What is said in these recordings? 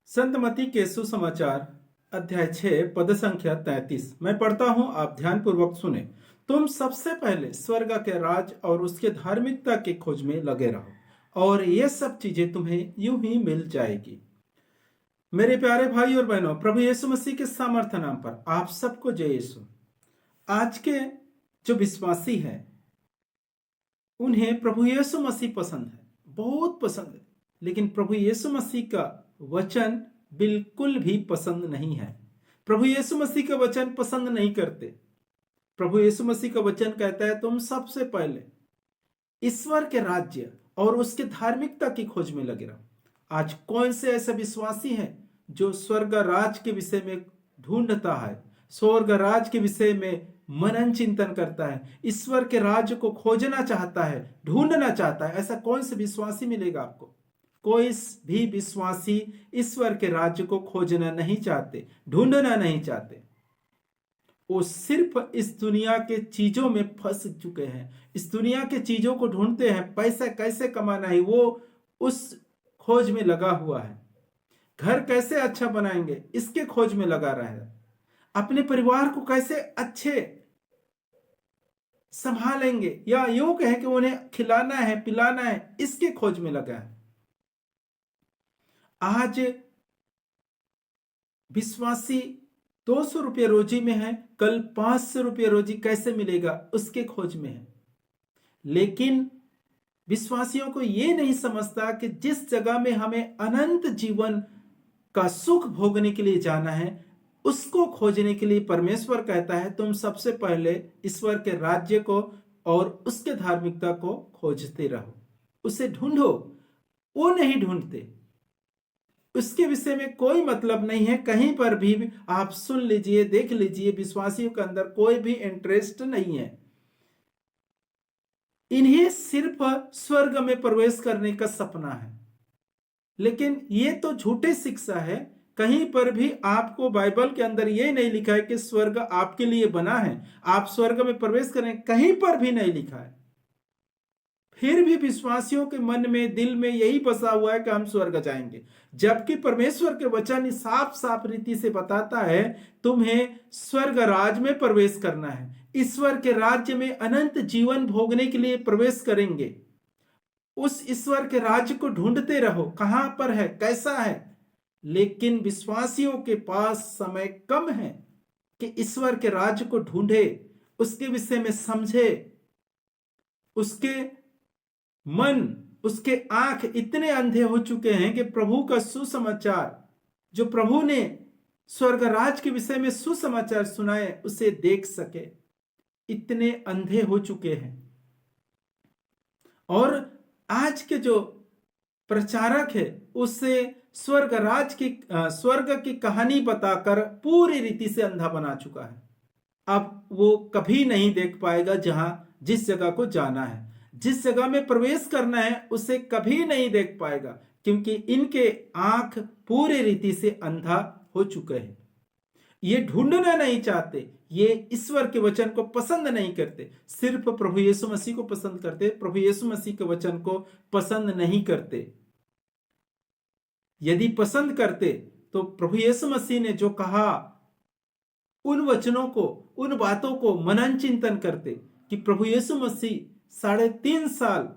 संत मती के सुसमाचार अध्याय 6 पद संख्या 33 मैं पढ़ता हूं, आप ध्यान पूर्वक सुने। तुम सबसे पहले स्वर्ग के राज और उसके धार्मिकता की खोज में लगे रहो और ये सब चीजें तुम्हें यूं ही मिल जाएगी। मेरे प्यारे भाई और बहनों, प्रभु यीशु मसीह के सामर्थ्य नाम पर आप सबको जय यीशु। आज के जो विश्वासी हैं उन्हें प्रभु यीशु मसीह पसंद है, बहुत पसंद है, लेकिन प्रभु यीशु मसीह का वचन बिल्कुल भी पसंद नहीं है। प्रभु यीशु मसीह का वचन पसंद नहीं करते। प्रभु यीशु मसीह का वचन कहता है तुम सबसे पहले ईश्वर के राज्य और उसके धार्मिकता की खोज में लगे रहो। आज कौन से ऐसे विश्वासी हैं जो स्वर्ग राज के विषय में ढूंढता है, स्वर्ग राज के विषय में मनन चिंतन करता है, ईश्वर के राज्य को खोजना चाहता है, ढूंढना चाहता है? ऐसा कौन से विश्वासी मिलेगा आपको? कोई भी विश्वासी ईश्वर के राज्य को खोजना नहीं चाहते, ढूंढना नहीं चाहते। वो सिर्फ इस दुनिया के चीजों में फंस चुके हैं, इस दुनिया के चीजों को ढूंढते हैं। पैसा कैसे कमाना है वो उस खोज में लगा हुआ है। घर कैसे अच्छा बनाएंगे इसके खोज में लगा रहा है। अपने परिवार को कैसे अच्छे संभालेंगे या यूं कहें कि उन्हें खिलाना है पिलाना है, इसके खोज में लगा है। आज विश्वासी 200 रुपये रोजी में है, कल 500 रुपये रोजी कैसे मिलेगा उसके खोज में है। लेकिन विश्वासियों को यह नहीं समझता कि जिस जगह में हमें अनंत जीवन का सुख भोगने के लिए जाना है, उसको खोजने के लिए परमेश्वर कहता है तुम सबसे पहले ईश्वर के राज्य को और उसके धार्मिकता को खोजते रहो, उसे ढूंढो। वो नहीं ढूंढते, उसके विषय में कोई मतलब नहीं है। कहीं पर भी आप सुन लीजिए, देख लीजिए, विश्वासियों के अंदर कोई भी इंटरेस्ट नहीं है। इन्हें सिर्फ स्वर्ग में प्रवेश करने का सपना है। लेकिन ये तो झूठी शिक्षा है। कहीं पर भी आपको बाइबल के अंदर ये नहीं लिखा है कि स्वर्ग आपके लिए बना है, आप स्वर्ग में प्रवेश करें, कहीं पर भी नहीं लिखा है। फिर भी विश्वासियों के मन में, दिल में यही बसा हुआ है कि हम स्वर्ग जाएंगे, जबकि परमेश्वर के वचन साफ साफ रीति से बताता है तुम्हें स्वर्ग राज में प्रवेश करना है। ईश्वर के राज्य में अनंत जीवन भोगने के लिए प्रवेश करेंगे। उस ईश्वर के राज्य को ढूंढते रहो, कहां पर है, कैसा है। लेकिन विश्वासियों के पास समय कम है कि ईश्वर के राज्य को ढूंढे, उसके विषय में समझे। उसके मन, उसके आंख इतने अंधे हो चुके हैं कि प्रभु का सुसमाचार, जो प्रभु ने स्वर्ग राज के विषय में सुसमाचार सुनाए, उसे देख सके, इतने अंधे हो चुके हैं। और आज के जो प्रचारक है उसे स्वर्ग की कहानी बताकर पूरी रीति से अंधा बना चुका है। अब वो कभी नहीं देख पाएगा जिस जगह को जाना है, जिस जगह में प्रवेश करना है, उसे कभी नहीं देख पाएगा, क्योंकि इनके आंख पूरी रीति से अंधा हो चुके हैं। ये ढूंढना नहीं चाहते, ये ईश्वर के वचन को पसंद नहीं करते, सिर्फ प्रभु यीशु मसीह को पसंद करते, प्रभु यीशु मसीह के वचन को पसंद नहीं करते। यदि पसंद करते तो प्रभु यीशु मसीह ने जो कहा उन वचनों को, उन बातों को मनन चिंतन करते कि प्रभु यीशु मसीह 3.5 साल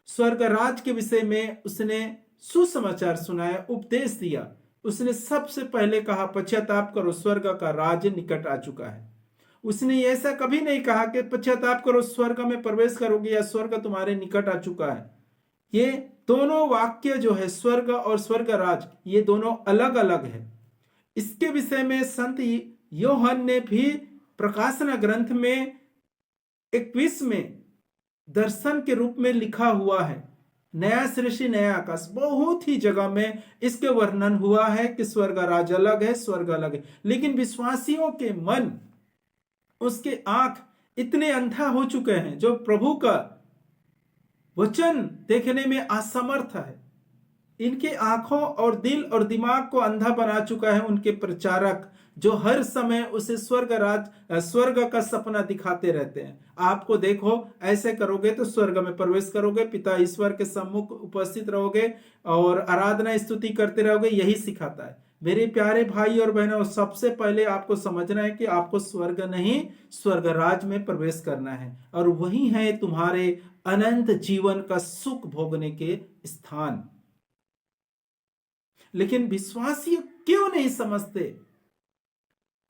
स्वर्ग राज के विषय में उसने सुसमाचार सुनाया, उपदेश दिया। उसने सबसे पहले कहा पश्चाताप करो, स्वर्ग का राज निकट आ चुका है। उसने ऐसा कभी नहीं कहा कि पश्चाताप करो, स्वर्ग में प्रवेश करोगे या स्वर्ग तुम्हारे निकट आ चुका है। ये दोनों वाक्य जो है, स्वर्ग और स्वर्ग राज, ये दोनों अलग अलग है। इसके विषय में संत योहन ने भी प्रकाशन ग्रंथ में 21 में दर्शन के रूप में लिखा हुआ है, नया सृष्टि नया आकाश। बहुत ही जगह में इसके वर्णन हुआ है कि स्वर्ग राज अलग है, स्वर्ग अलग है। लेकिन विश्वासियों के मन, उसके आंख इतने अंधा हो चुके हैं, जो प्रभु का वचन देखने में असमर्थ है, इनके आंखों और दिल और दिमाग को अंधा बना चुका है उनके प्रचारक, जो हर समय उसे स्वर्ग का सपना दिखाते रहते हैं। आपको देखो, ऐसे करोगे तो स्वर्ग में प्रवेश करोगे, पिता ईश्वर के सम्मुख उपस्थित रहोगे और आराधना स्तुति करते रहोगे, यही सिखाता है। मेरे प्यारे भाई और बहनों, सबसे पहले आपको समझना है कि आपको स्वर्ग नहीं, स्वर्ग राज में प्रवेश करना है, और वही है तुम्हारे अनंत जीवन का सुख भोगने के स्थान। लेकिन विश्वासी क्यों नहीं समझते?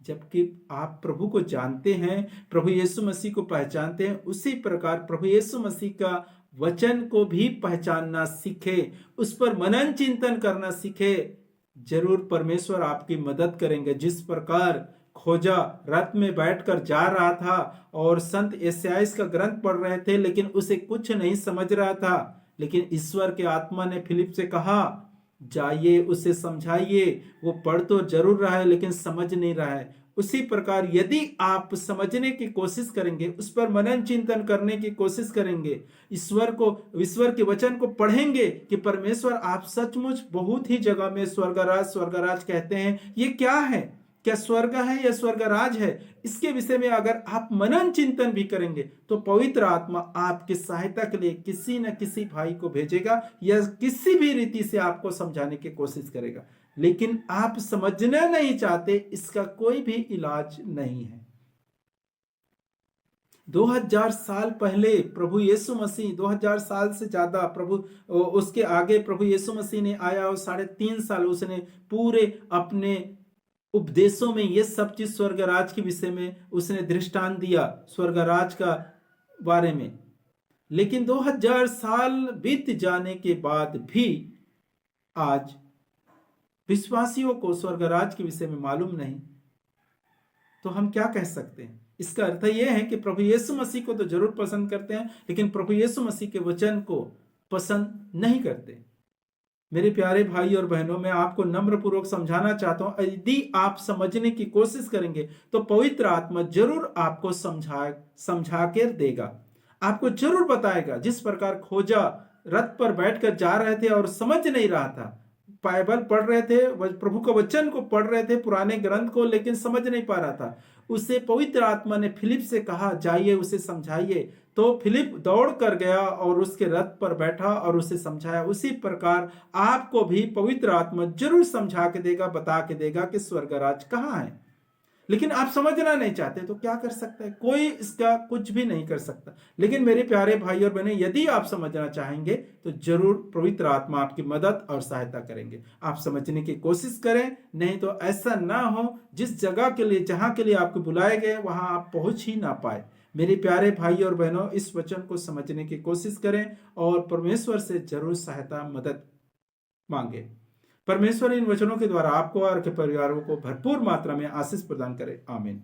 जबकि आप प्रभु को जानते हैं, प्रभु यीशु मसीह को पहचानते हैं, उसी प्रकार प्रभु यीशु मसीह का वचन को भी पहचानना सीखे, उस पर मनन चिंतन करना सीखे। जरूर परमेश्वर आपकी मदद करेंगे। जिस प्रकार खोजा रथ में बैठकर जा रहा था और संत यशायाह का ग्रंथ पढ़ रहे थे, लेकिन उसे कुछ नहीं समझ रहा था, लेकिन ईश्वर के आत्मा ने फिलिप से कहा, जाइए उसे समझाइए। वो पढ़ तो जरूर रहा है लेकिन समझ नहीं रहा है। उसी प्रकार यदि आप समझने की कोशिश करेंगे, उस पर मनन चिंतन करने की कोशिश करेंगे, ईश्वर के वचन को पढ़ेंगे कि परमेश्वर आप सचमुच बहुत ही जगह में स्वर्गराज कहते हैं, ये क्या है, क्या स्वर्ग है या स्वर्गराज है, इसके विषय में अगर आप मनन चिंतन भी करेंगे तो पवित्र आत्मा आपकी सहायता के लिए किसी न किसी भाई को भेजेगा या किसी भी रीति से आपको समझाने की कोशिश करेगा। लेकिन आप समझना नहीं चाहते, इसका कोई भी इलाज नहीं है। 2000 साल पहले प्रभु यीशु मसीह, 2000 साल से ज्यादा प्रभु, उसके आगे प्रभु यीशु मसीह ने आया और 3.5 साल उसने पूरे अपने उपदेशों में ये सब चीज स्वर्गराज के विषय में उसने दृष्टांत दिया, स्वर्गराज का बारे में। लेकिन 2000 साल बीत जाने के बाद भी आज विश्वासियों को स्वर्गराज के विषय में मालूम नहीं, तो हम क्या कह सकते हैं? इसका अर्थ यह है कि प्रभु यीशु मसीह को तो जरूर पसंद करते हैं, लेकिन प्रभु यीशु मसीह के वचन को पसंद नहीं करते। मेरे प्यारे भाई और बहनों, मैं आपको नम्र पूर्वक समझाना चाहता हूं, यदि आप समझने की कोशिश करेंगे तो पवित्र आत्मा जरूर आपको समझा कर देगा, आपको जरूर बताएगा। जिस प्रकार खोजा रथ पर बैठकर जा रहे थे और समझ नहीं रहा था, बाइबल पढ़ रहे थे, प्रभु का वचन को पढ़ रहे थे, पुराने ग्रंथ को, लेकिन समझ नहीं पा रहा था। उसे पवित्र आत्मा ने फिलिप से कहा, जाइए उसे समझाइए। तो फिलिप दौड़ कर गया और उसके रथ पर बैठा और उसे समझाया। उसी प्रकार आपको भी पवित्र आत्मा जरूर समझा के देगा, बता के देगा कि स्वर्गराज कहाँ है। लेकिन आप समझना नहीं चाहते तो क्या कर सकता है? कोई इसका कुछ भी नहीं कर सकता। लेकिन मेरे प्यारे भाई और बहनें, यदि आप समझना चाहेंगे तो जरूर पवित्र आत्मा आपकी मदद और सहायता करेंगे। आप समझने की कोशिश करें, नहीं तो ऐसा ना हो जिस जगह के लिए, जहां के लिए आपको बुलाए गए, वहां आप पहुंच ही ना पाए। मेरे प्यारे भाई और बहनों, इस वचन को समझने की कोशिश करें और परमेश्वर से जरूर सहायता, मदद मांगे। परमेश्वर इन वचनों के द्वारा आपको और आपके परिवारों को भरपूर मात्रा में आशीष प्रदान करे। आमीन।